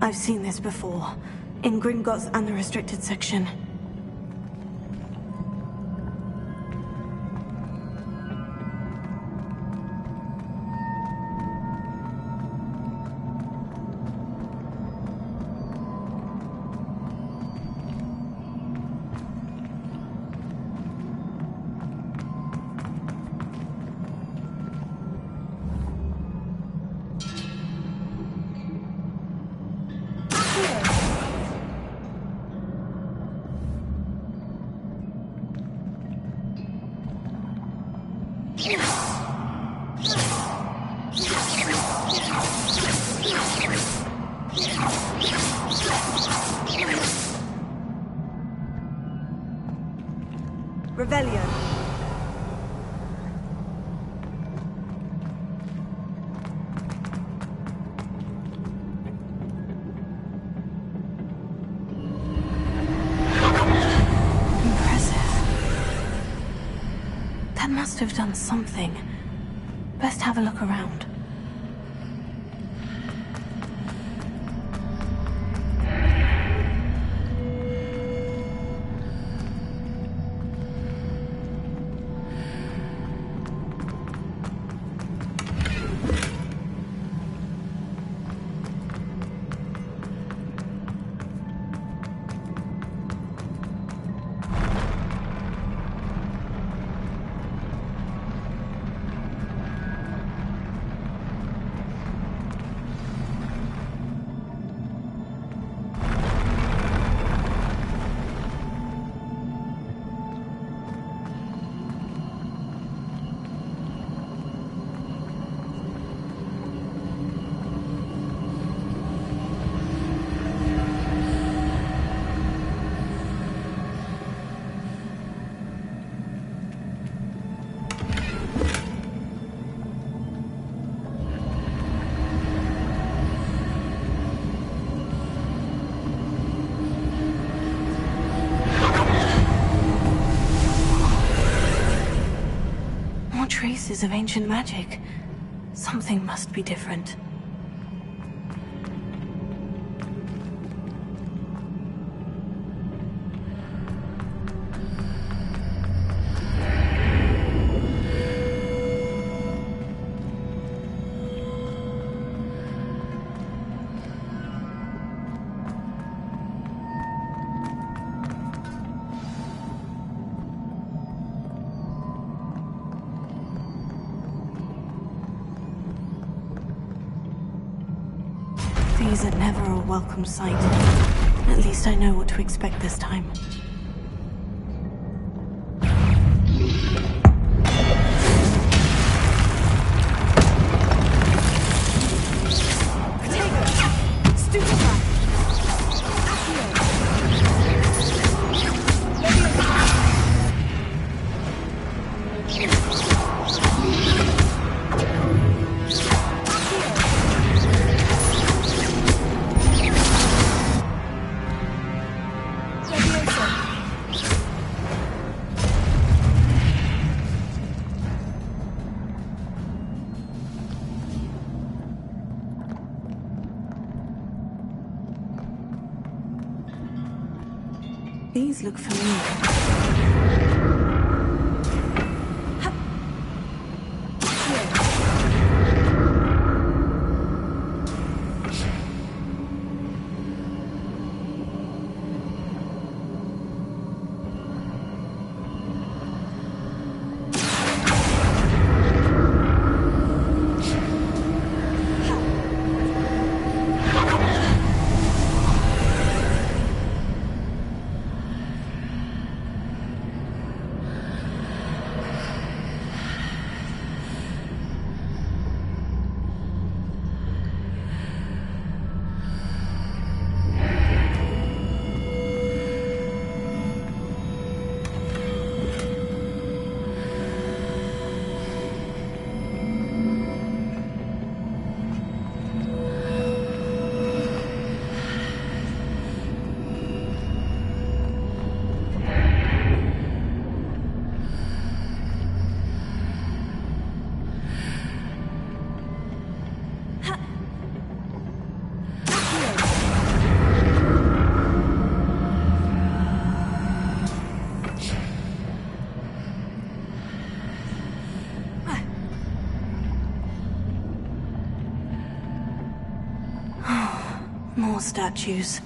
I've seen this before. In Gringotts and the restricted section. Revelio. Impressive. That must have done something. Best have a look around. Traces of ancient magic. Something must be different. These are never a welcome sight. At least I know what to expect this time. These look familiar. statues.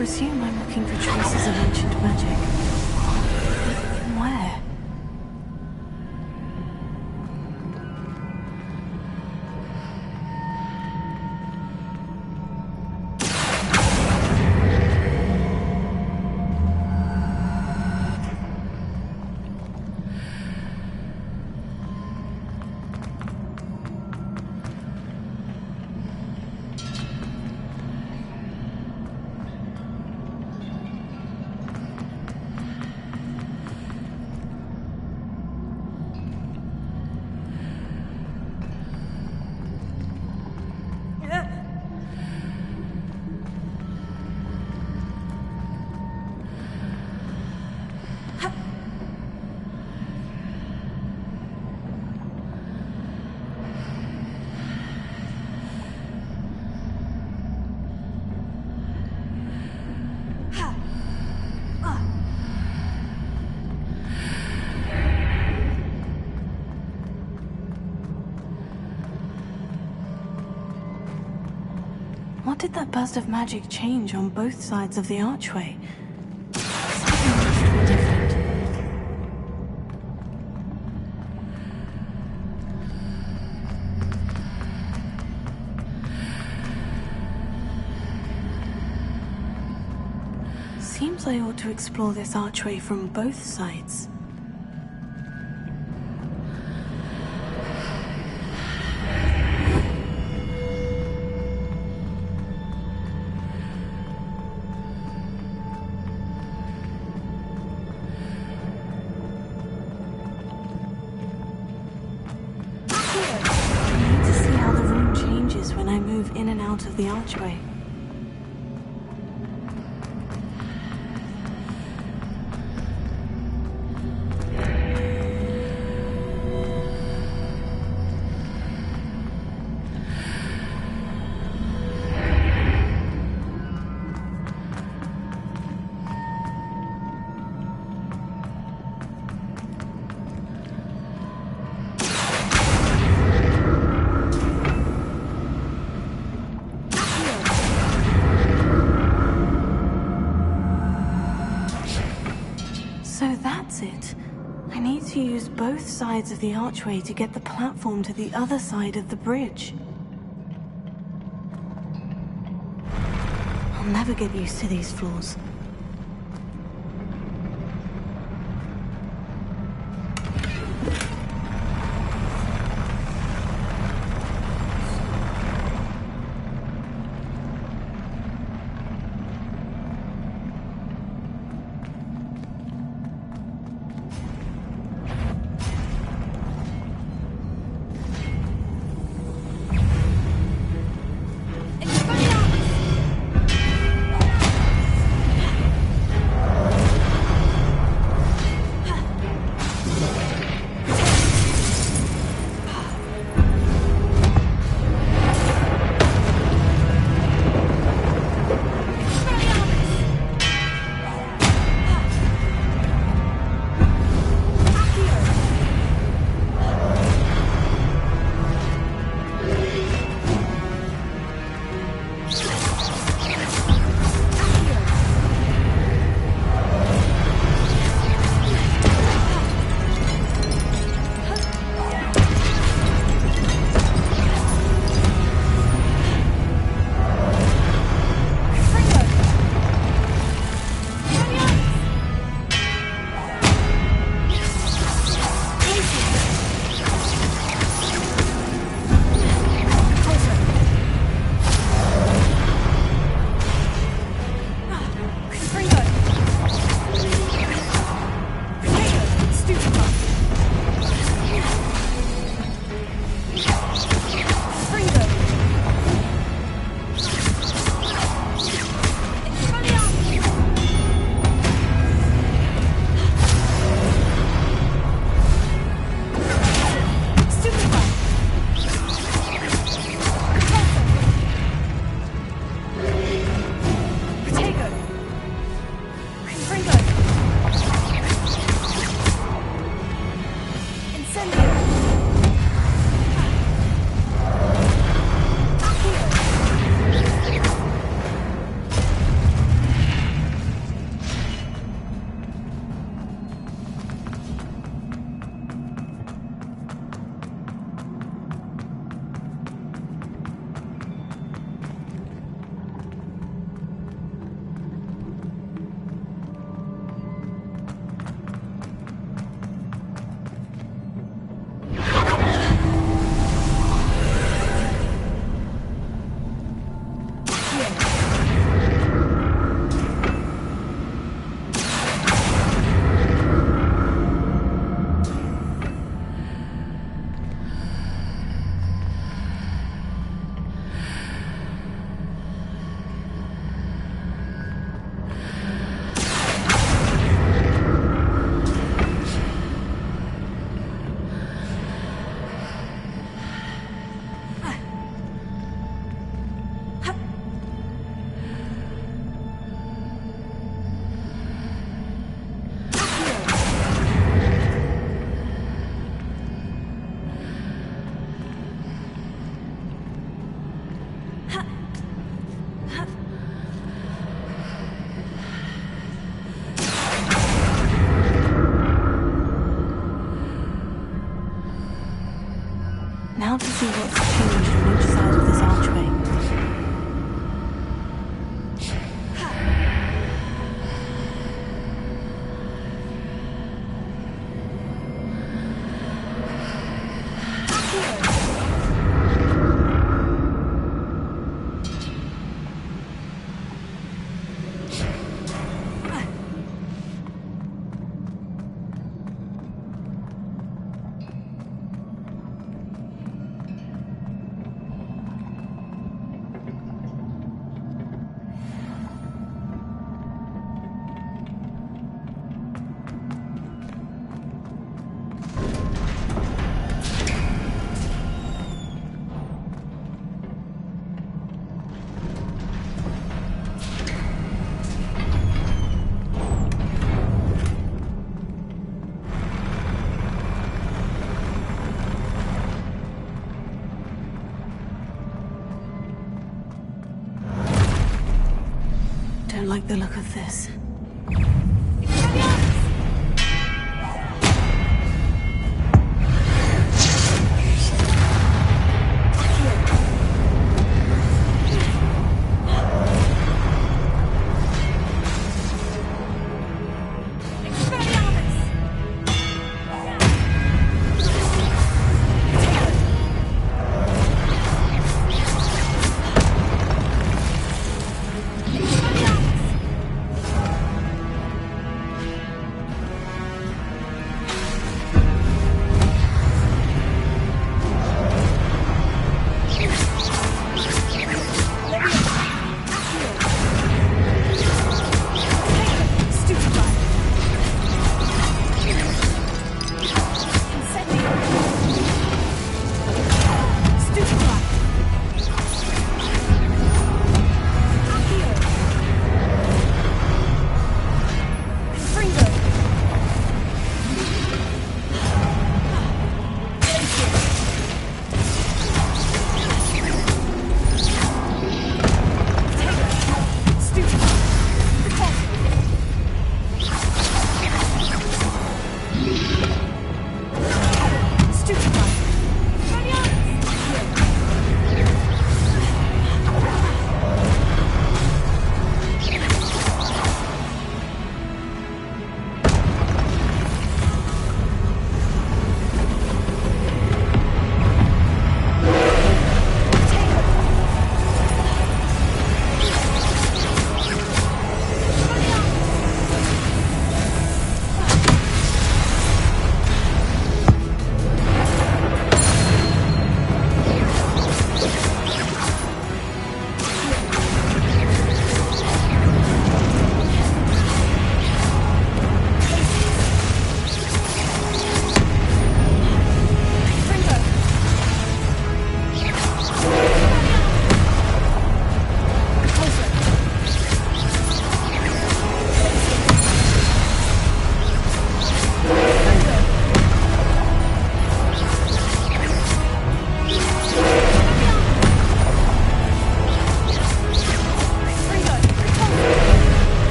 Presume I'm looking for traces of ancient magic. From where? What did that burst of magic change on both sides of the archway? Something must be different. Seems I ought to explore this archway from both sides. Of the archway. So that's it. I need to use both sides of the archway to get the platform to the other side of the bridge. I'll never get used to these floors. don't like the look of this.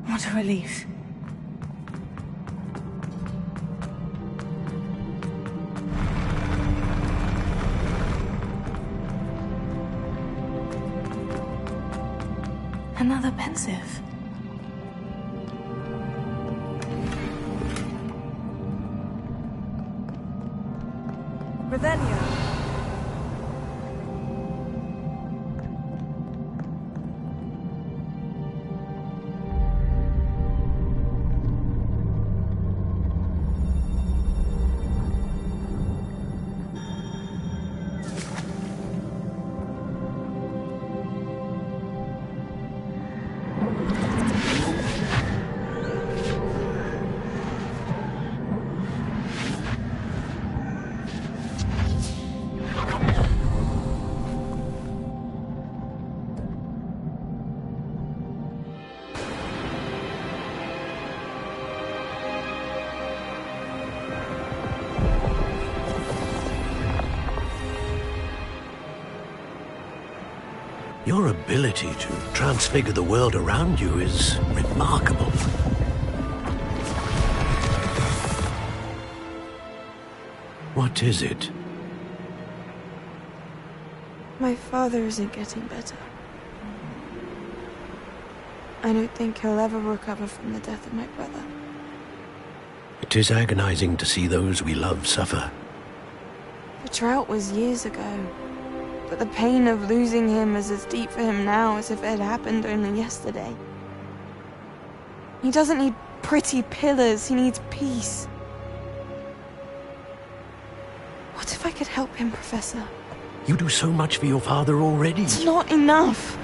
What a relief. Another pensive. Ravenia. Your ability to transfigure the world around you is remarkable. What is it? My father isn't getting better. I don't think he'll ever recover from the death of my brother. It is agonizing to see those we love suffer. The drought was years ago, but the pain of losing him is as deep for him now as if it had happened only yesterday. He doesn't need pretty pillars, he needs peace. What if I could help him, Professor? You do so much for your father already. It's not enough.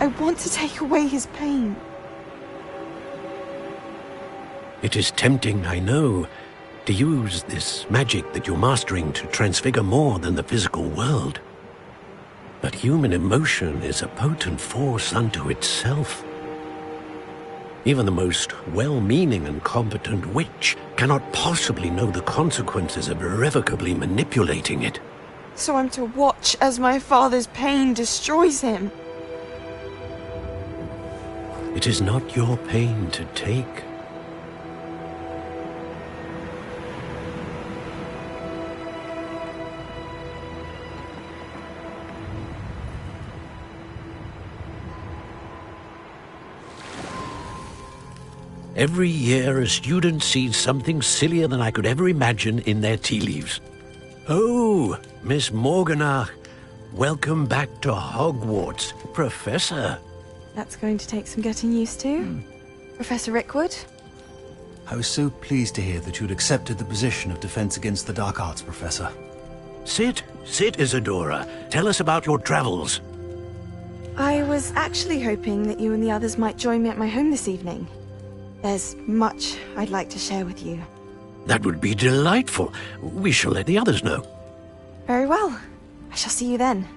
I want to take away his pain. It is tempting, I know, to use this magic that you're mastering to transfigure more than the physical world. But human emotion is a potent force unto itself. Even the most well-meaning and competent witch cannot possibly know the consequences of irrevocably manipulating it. So I'm to watch as my father's pain destroys him? It is not your pain to take. Every year, a student sees something sillier than I could ever imagine in their tea leaves. Oh, Miss Morganach, welcome back to Hogwarts, Professor. That's going to take some getting used to. Professor Rickwood? I was so pleased to hear that you'd accepted the position of Defense Against the Dark Arts, Professor. Sit, Isadora. Tell us about your travels. I was actually hoping that you and the others might join me at my home this evening. There's much I'd like to share with you. That would be delightful. We shall let the others know. Very well. I shall see you then.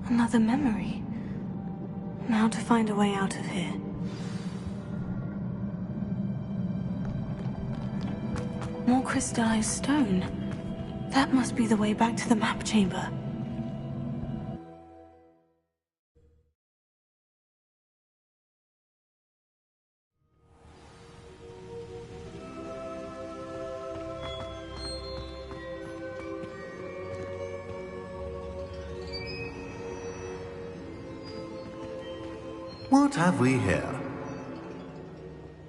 Another memory. Now to find a way out of here. More crystallized stone. That must be the way back to the map chamber. What have we here?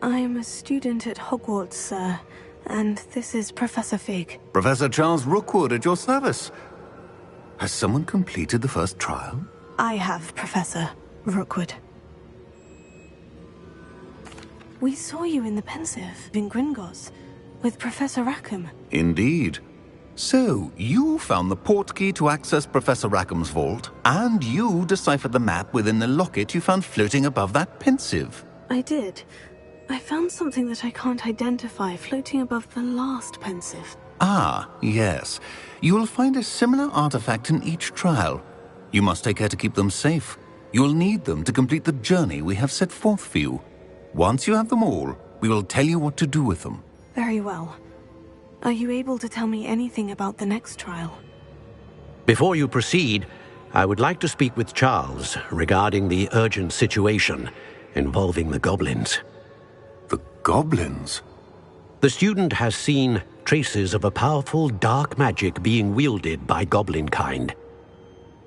I'm a student at Hogwarts, sir. And this is Professor Fig. Professor Charles Rookwood at your service. Has someone completed the first trial? I have, Professor Rookwood. We saw you in the Pensive in Gringotts with Professor Rackham. Indeed. So, you found the portkey to access Professor Rackham's vault, and you deciphered the map within the locket you found floating above that Pensive. I did. I found something that I can't identify floating above the last Pensive. Ah, yes. You will find a similar artifact in each trial. You must take care to keep them safe. You will need them to complete the journey we have set forth for you. Once you have them all, we will tell you what to do with them. Very well. Are you able to tell me anything about the next trial? Before you proceed, I would like to speak with Charles regarding the urgent situation involving the goblins. The goblins? The student has seen traces of a powerful dark magic being wielded by goblin kind.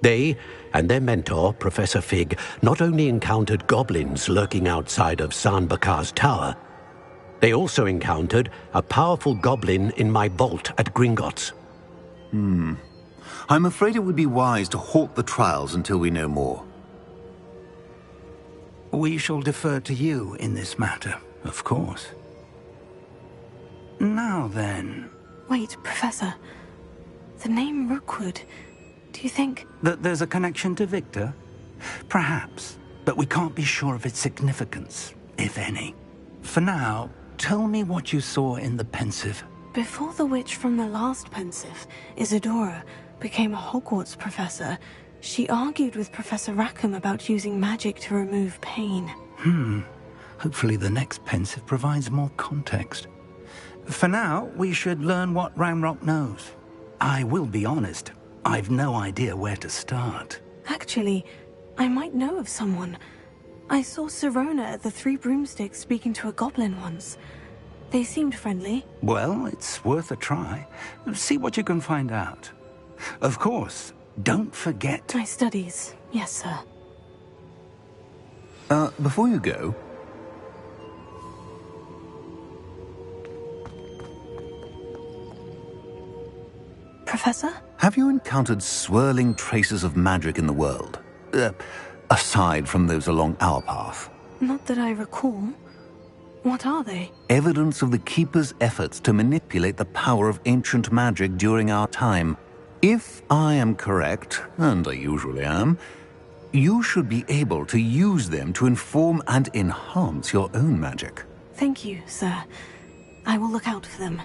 They and their mentor, Professor Fig, not only encountered goblins lurking outside of San Bakar's tower, they also encountered a powerful goblin in my vault at Gringotts. I'm afraid it would be wise to halt the trials until we know more. We shall defer to you in this matter, of course. Now then... Wait, Professor. The name Rookwood. Do you think... that there's a connection to Victor? Perhaps, but we can't be sure of its significance, if any. For now, tell me what you saw in the Pensive. Before the witch from the last Pensive, Isadora, became a Hogwarts professor, she argued with Professor Rackham about using magic to remove pain. Hopefully the next Pensive provides more context. For now, we should learn what Ramrock knows. I will be honest, I've no idea where to start. Actually, I might know of someone. I saw Sirona at the Three Broomsticks speaking to a goblin once. They seemed friendly. Well, it's worth a try. See what you can find out. Of course, don't forget... My studies. Yes, sir. Before you go... Professor? Have you encountered swirling traces of magic in the world? Aside from those along our path? Not that I recall. What are they? Evidence of the Keeper's efforts to manipulate the power of ancient magic during our time. If I am correct, and I usually am, you should be able to use them to inform and enhance your own magic. Thank you, sir. I will look out for them.